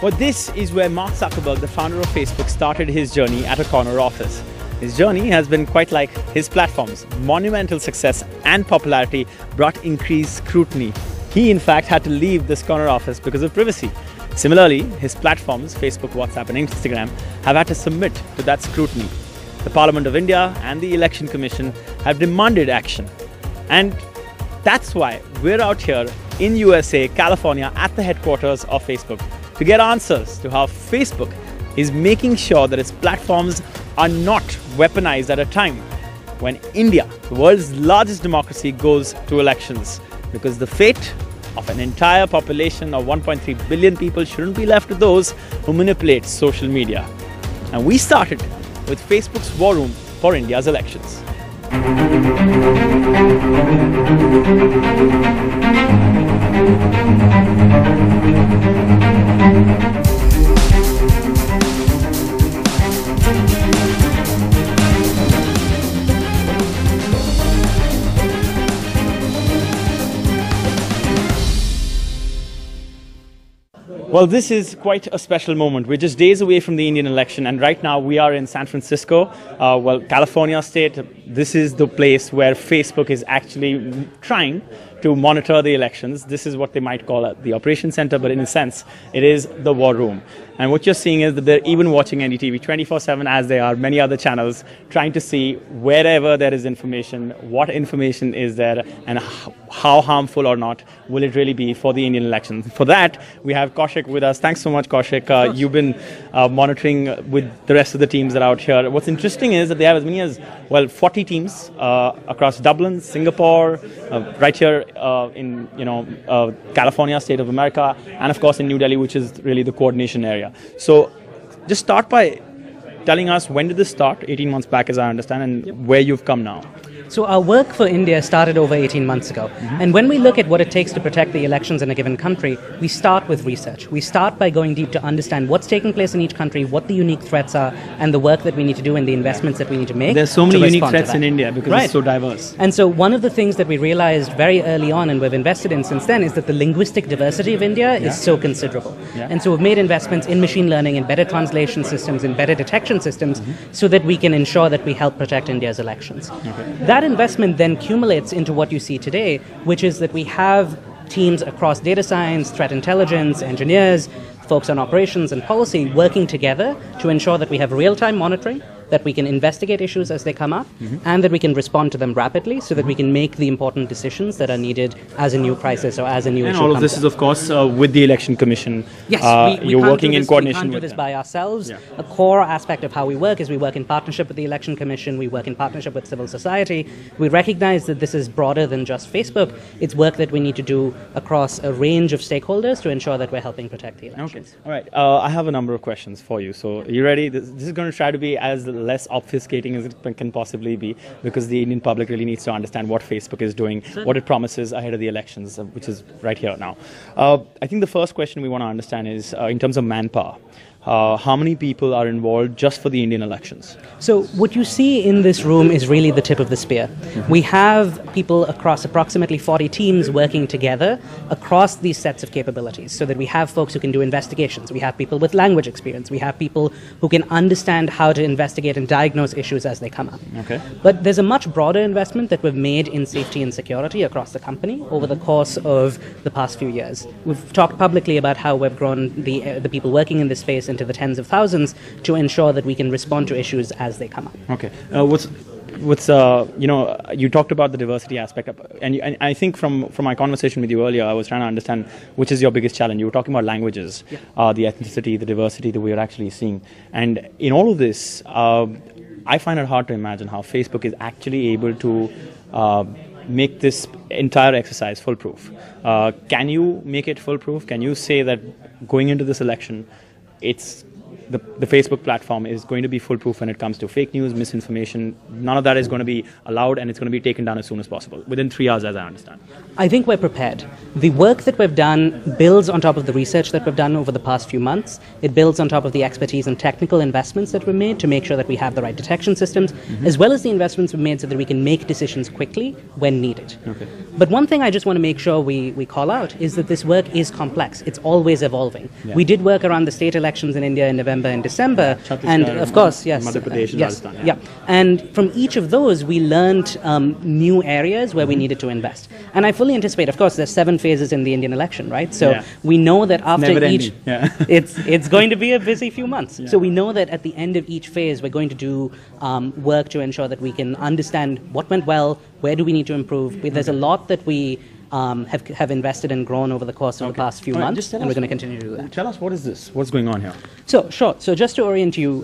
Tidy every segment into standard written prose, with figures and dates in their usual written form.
Well, this is where Mark Zuckerberg, the founder of Facebook, started his journey at a corner office. His journey has been quite like his platform's. Monumental success and popularity brought increased scrutiny. He, in fact, had to leave this corner office because of privacy. Similarly, his platforms, Facebook, WhatsApp, and Instagram, have had to submit to that scrutiny. The Parliament of India and the Election Commission have demanded action. And that's why we're out here in USA, California, at the headquarters of Facebook to get answers to how Facebook is making sure that its platforms are not weaponized at a time when India, the world's largest democracy, goes to elections. Because the fate of an entire population of 1.3 billion people shouldn't be left to those who manipulate social media. And we started with Facebook's war room for India's elections. Well, this is quite a special moment. We're just days away from the Indian election, and right now we are in San Francisco, California state. This is the place where Facebook is actually trying to monitor the elections. This is what they might call the operation center, but in a sense, it is the war room. And what you're seeing is that they're even watching NDTV 24/7, as they are many other channels, trying to see wherever there is information, what information is there, and how harmful or not will it really be for the Indian elections. For that, we have Kaushik with us. Thanks so much, Kaushik. You've been monitoring with the rest of the teams that are out here. What's interesting is that they have as many as, 40 teams across Dublin, Singapore, right here in California, state of America, and of course in New Delhi, which is really the coordination area. So just start by telling us, when did this start? 18 months back, as I understand, and where you've come now. So our work for India started over 18 months ago. And when we look at what it takes to protect the elections in a given country, we start with research. We start by going deep to understand what's taking place in each country, what the unique threats are, and the work that we need to do and the investments that we need to make. There's so many unique threats in India because it's so diverse. And so one of the things that we realized very early on, and we've invested in since then, is that the linguistic diversity of India is so considerable. And so we've made investments in machine learning, in better translation systems, in better detection systems, so that we can ensure that we help protect India's elections. That investment then accumulates into what you see today, which is that we have teams across data science, threat intelligence, engineers, folks on operations and policy working together to ensure that we have real-time monitoring, that we can investigate issues as they come up, and that we can respond to them rapidly so that we can make the important decisions that are needed as a new crisis or as a new issue. And all of this is, of course, with the Election Commission. Yes, you're working in coordination with them. We can't do this by ourselves. A core aspect of how we work is we work in partnership with the Election Commission, we work in partnership with civil society. We recognize that this is broader than just Facebook. It's work that we need to do across a range of stakeholders to ensure that we're helping protect the elections. Okay. All right. I have a number of questions for you. So are you ready? This is going to try to be as less obfuscating as it can possibly be, because the Indian public really needs to understand what Facebook is doing, what it promises ahead of the elections, which is right here now. I think the first question we want to understand is, in terms of manpower, how many people are involved just for the Indian elections? So what you see in this room is really the tip of the spear. We have people across approximately 40 teams working together across these sets of capabilities, so that we have folks who can do investigations, we have people with language experience, we have people who can understand how to investigate and diagnose issues as they come up. Okay. But there's a much broader investment that we've made in safety and security across the company over the course of the past few years. We've talked publicly about how we've grown the people working in this space into the tens of thousands to ensure that we can respond to issues as they come up. Okay. You talked about the diversity aspect, and I think from my conversation with you earlier, I was trying to understand which is your biggest challenge. You were talking about languages, the ethnicity, the diversity that we are actually seeing. And in all of this, I find it hard to imagine how Facebook is actually able to make this entire exercise foolproof. Can you make it foolproof? Can you say that going into this election, it's the Facebook platform is going to be foolproof when it comes to fake news, misinformation. None of that is going to be allowed, and it's going to be taken down as soon as possible, within 3 hours, as I understand. I think we're prepared. The work that we've done builds on top of the research that we've done over the past few months. It builds on top of the expertise and technical investments that we've made to make sure that we have the right detection systems, as well as the investments we've made so that we can make decisions quickly when needed. Okay. But one thing I just want to make sure we call out is that this work is complex. It's always evolving. Yeah. We did work around the state elections in India in November and December, and of course, yes, Madhya Pradesh and yes, Rajasthan, yeah. And from each of those, we learned new areas where we needed to invest. And I fully anticipate, of course, there's 7 phases in the Indian election, right? So we know that after Never each, ending. it's going to be a busy few months. Yeah. So we know that at the end of each phase, we're going to do work to ensure that we can understand what went well, where do we need to improve. There's a lot that we have invested and grown over the course of the past few months, and we're going to continue to do that. Tell us, what is this? What's going on here? So, sure. So just to orient you,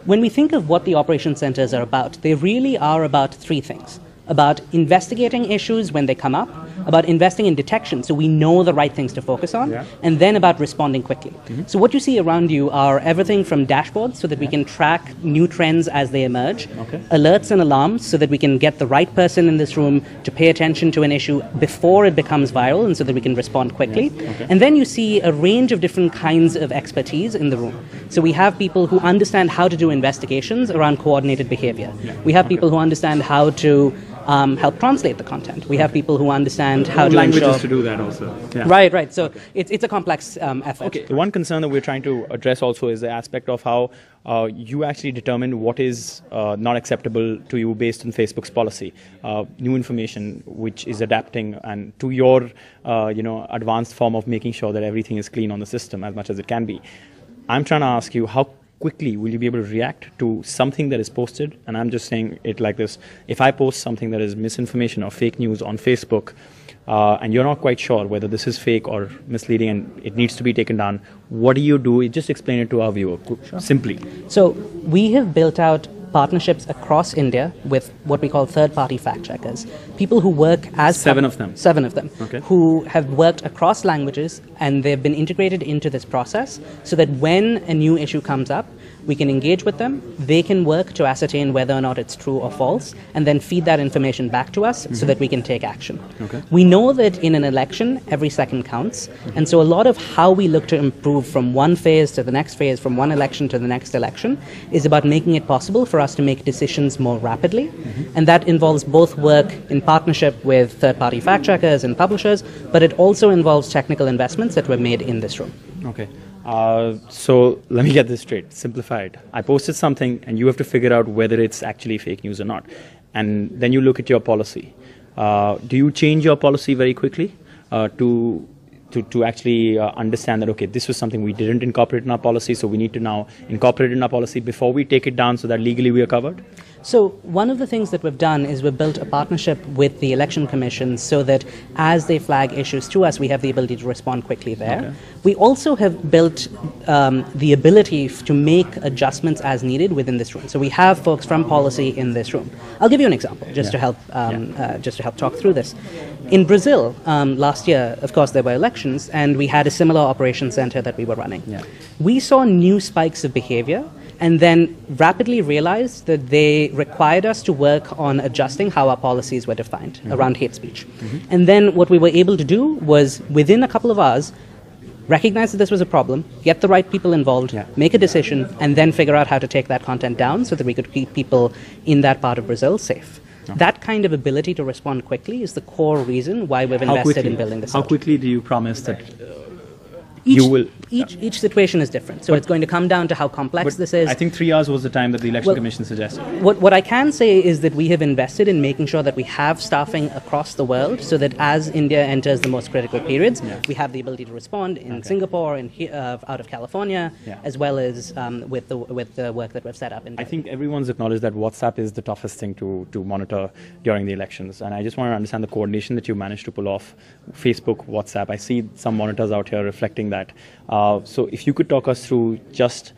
when we think of what the operation centers are about, they really are about 3 things. About investigating issues when they come up, about investing in detection so we know the right things to focus on, and then about responding quickly. So what you see around you are everything from dashboards so that we can track new trends as they emerge, alerts and alarms so that we can get the right person in this room to pay attention to an issue before it becomes viral and so that we can respond quickly. And then you see a range of different kinds of expertise in the room. So we have people who understand how to do investigations around coordinated behavior. We have people who understand how to help translate the content. We have people who understand how to languages to do that also. Yeah. Right. So it's a complex effort. Okay. The one concern that we're trying to address also is the aspect of how you actually determine what is not acceptable to you based on Facebook's policy. New information which is adapting and to your advanced form of making sure that everything is clean on the system as much as it can be. I'm trying to ask you, how quickly will you be able to react to something that is posted? And I'm just saying it like this: if I post something that is misinformation or fake news on Facebook, and you're not quite sure whether this is fake or misleading and it needs to be taken down, what do you do? Just explain it to our viewer, simply. So we have built out partnerships across India with what we call third-party fact-checkers, people who work as... 7 of them? 7 of them, okay, who have worked across languages, and they've been integrated into this process so that when a new issue comes up, we can engage with them, they can work to ascertain whether or not it's true or false, and then feed that information back to us so that we can take action. Okay. We know that in an election, every second counts, and so a lot of how we look to improve from one phase to the next phase, from one election to the next election, is about making it possible for us to make decisions more rapidly, and that involves both work in partnership with third-party fact-checkers and publishers, but it also involves technical investments that were made in this room. Okay. So let me get this straight, simplified. I posted something and you have to figure out whether it's actually fake news or not. And then you look at your policy. Do you change your policy very quickly to actually understand that, okay, this was something we didn't incorporate in our policy, so we need to now incorporate it in our policy before we take it down so that legally we are covered? So one of the things that we've done is we've built a partnership with the Election Commission so that as they flag issues to us, we have the ability to respond quickly there. Okay. We also have built the ability to make adjustments as needed within this room. So we have folks from policy in this room. I'll give you an example just to help talk through this. In Brazil, last year, of course, there were elections, and we had a similar operations center that we were running. Yeah. We saw new spikes of behavior, and then rapidly realized that they required us to work on adjusting how our policies were defined around hate speech. And then what we were able to do was, within a couple of hours, recognize that this was a problem, get the right people involved, make a decision, and then figure out how to take that content down so that we could keep people in that part of Brazil safe. That kind of ability to respond quickly is the core reason why we've invested in building this out. How quickly do you promise that each situation is different, so it's going to come down to how complex this is. I think 3 hours was the time that the Election Commission suggested. What I can say is that we have invested in making sure that we have staffing across the world so that as India enters the most critical periods, we have the ability to respond in Singapore, out of California, as well as with the work that we've set up. I think everyone's acknowledged that WhatsApp is the toughest thing to monitor during the elections, and I just want to understand the coordination that you managed to pull off. Facebook, WhatsApp, I see some monitors out here reflecting that. So if you could talk us through just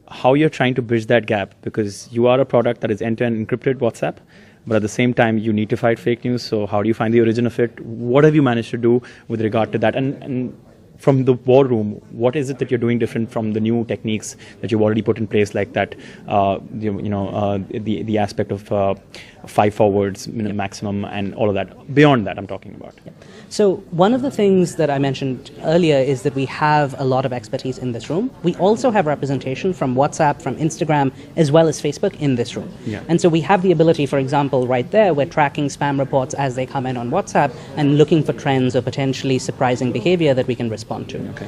how you're trying to bridge that gap, because you are a product that is end-to-end encrypted WhatsApp, but at the same time you need to fight fake news. So how do you find the origin of it? What have you managed to do with regard to that? And from the war room, what is it that you're doing different from the new techniques that you've already put in place, like that, the aspect of 5 forwards maximum and all of that? Beyond that, I'm talking about. Yeah. So one of the things that I mentioned earlier is that we have a lot of expertise in this room. We also have representation from WhatsApp, from Instagram, as well as Facebook in this room. Yeah. And so we have the ability, for example, right there, we're tracking spam reports as they come in on WhatsApp and looking for trends or potentially surprising behavior that we can respond to. Okay.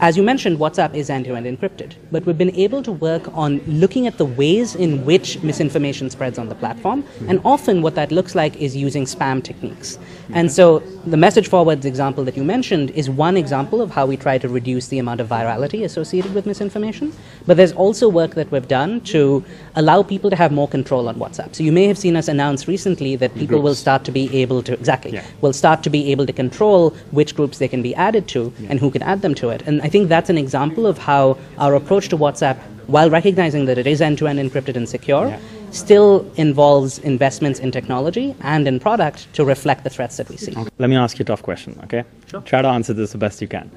As you mentioned, WhatsApp is end-to-end encrypted, but we've been able to work on looking at the ways in which misinformation spreads on the platform, and often what that looks like is using spam techniques. And so the message forwards example that you mentioned is one example of how we try to reduce the amount of virality associated with misinformation, but there's also work that we've done to allow people to have more control on WhatsApp. So you may have seen us announce recently that people will start to be able to, will start to be able to control which groups they can be added to and who can add them to it. And I think that's an example of how our approach to WhatsApp, while recognizing that it is end-to-end encrypted and secure, still involves investments in technology and in product to reflect the threats that we see. Okay. Let me ask you a tough question, okay? Sure. Try to answer this the best you can.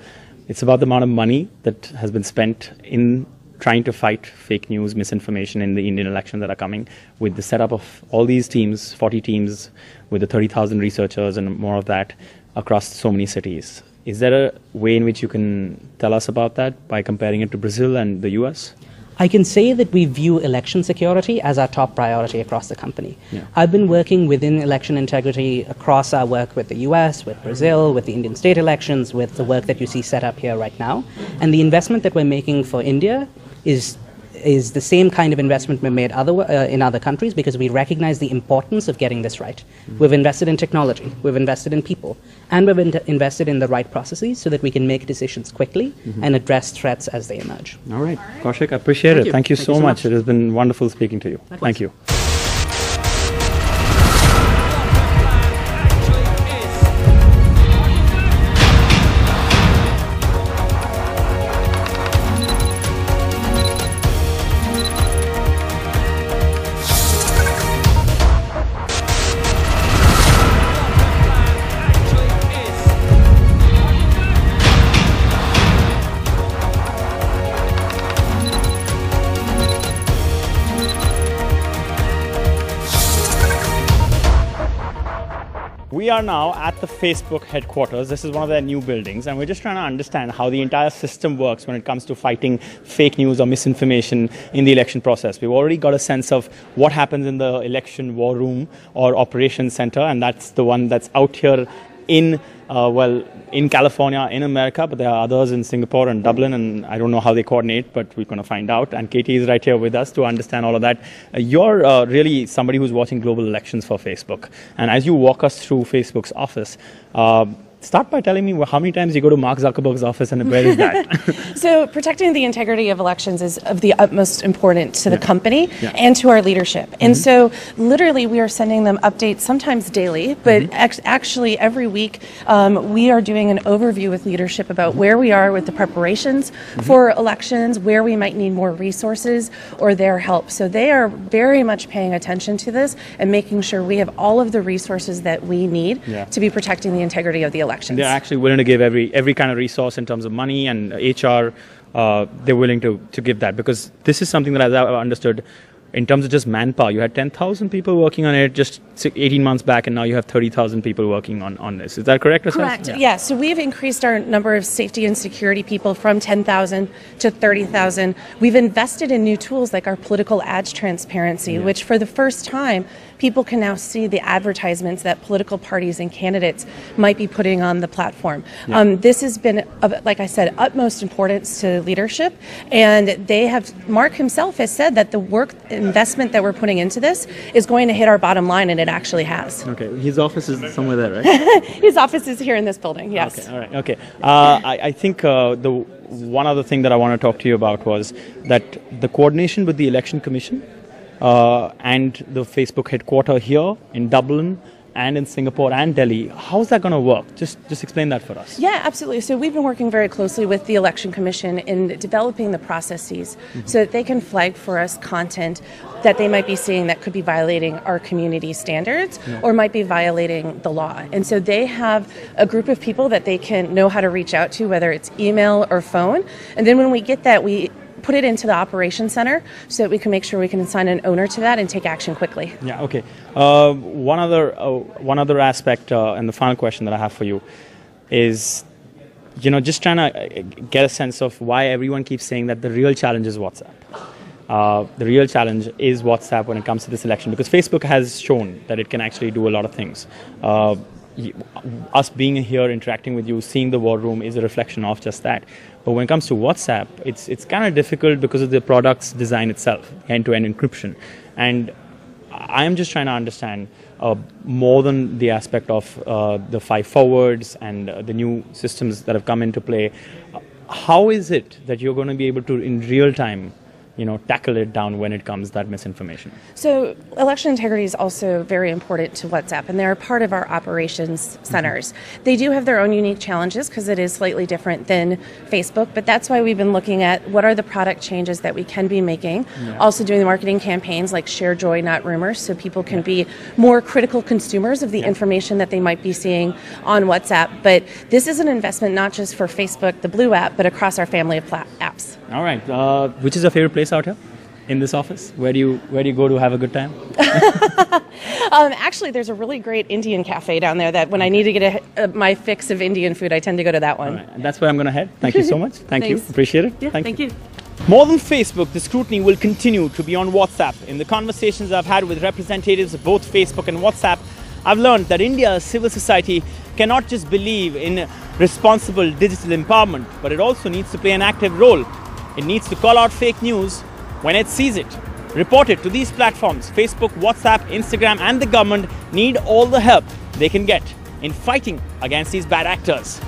It's about the amount of money that has been spent in trying to fight fake news, misinformation in the Indian elections that are coming, with the setup of all these teams, 40 teams, with the 30,000 researchers and more of that across so many cities. Is there a way in which you can tell us about that by comparing it to Brazil and the US? I can say that we view election security as our top priority across the company. Yeah. I've been working within election integrity across our work with the US, with Brazil, with the Indian state elections, with the work that you see set up here right now. And the investment that we're making for India is the same kind of investment we made in other countries, because we recognize the importance of getting this right. We've invested in technology, we've invested in people, and we've invested in the right processes so that we can make decisions quickly and address threats as they emerge. All right. Kaushik, I appreciate it. Thank you so much. It has been wonderful speaking to you. Likewise. Thank you. We are now at the Facebook headquarters. This is one of their new buildings, and we're just trying to understand how the entire system works when it comes to fighting fake news or misinformation in the election process. We've already got a sense of what happens in the election war room or operations center, and that's the one that's out here in in California, in America, but there are others in Singapore and Dublin, and I don't know how they coordinate, but we're going to find out. And Katie is right here with us to understand all of that. You're really somebody who's watching global elections for Facebook, and as you walk us through Facebook's office, start by telling me how many times you go to Mark Zuckerberg's office and where is that? So protecting the integrity of elections is of the utmost importance to the company and to our leadership. And so literally we are sending them updates sometimes daily, but actually every week we are doing an overview with leadership about where we are with the preparations for elections, where we might need more resources or their help. So they are very much paying attention to this and making sure we have all of the resources that we need to be protecting the integrity of the elections. They're actually willing to give every kind of resource in terms of money and HR. They're willing to give that, because this is something that I've understood in terms of just manpower. You had 10,000 people working on it just 18 months back, and now you have 30,000 people working on this. Is that correct? Correct. Yeah. So we've increased our number of safety and security people from 10,000 to 30,000. We've invested in new tools like our political ads transparency, which for the first time, people can now see the advertisements that political parties and candidates might be putting on the platform. This has been, like I said, utmost importance to leadership, and Mark himself has said that the investment that we're putting into this is going to hit our bottom line, and it actually has. Okay, his office is somewhere there, right? His office is here in this building, yes. Okay, all right, okay. I think the one other thing that I want to talk to you about was that the coordination with the Election Commission and the Facebook headquarters here in Dublin and in Singapore and Delhi. How's that going to work? Just explain that for us. Yeah, absolutely. So we've been working very closely with the Election Commission in developing the processes so that they can flag for us content that they might be seeing that could be violating our community standards or might be violating the law. And so they have a group of people that they can know how to reach out to, whether it's email or phone. And then when we get that, we put it into the operations center so that we can make sure we can assign an owner to that and take action quickly. Yeah, okay. One other aspect, and the final question that I have for you is, just trying to get a sense of why everyone keeps saying that the real challenge is WhatsApp. The real challenge is WhatsApp when it comes to this election, because Facebook has shown that it can actually do a lot of things. Us being here, interacting with you, seeing the war room is a reflection of just that. But when it comes to WhatsApp, it's kind of difficult because of the product's design itself, end-to-end encryption. And I am just trying to understand more than the aspect of the 5 forwards and the new systems that have come into play. How is it that you're going to be able to, in real time, tackle it down when it comes that misinformation? So election integrity is also very important to WhatsApp, and they're part of our operations centers. They do have their own unique challenges because it is slightly different than Facebook, but that's why we've been looking at what are the product changes that we can be making. Also doing the marketing campaigns like share joy, not rumors, so people can be more critical consumers of the information that they might be seeing on WhatsApp. But this is an investment not just for Facebook, the Blue app, but across our family of apps. All right. Which is your favorite place out here in this office? Where do you go to have a good time? Actually, there's a really great Indian cafe down there that when I need to get my fix of Indian food, I tend to go to that one. All right. And that's where I'm going to head. Thank you so much. Thank you. Appreciate it. Yeah, thank you. More than Facebook, the scrutiny will continue to be on WhatsApp. In the conversations I've had with representatives of both Facebook and WhatsApp, I've learned that India's civil society cannot just believe in responsible digital empowerment, but it also needs to play an active role. It needs to call out fake news when it sees it. Report it to these platforms. Facebook, WhatsApp, Instagram, and the government need all the help they can get in fighting against these bad actors.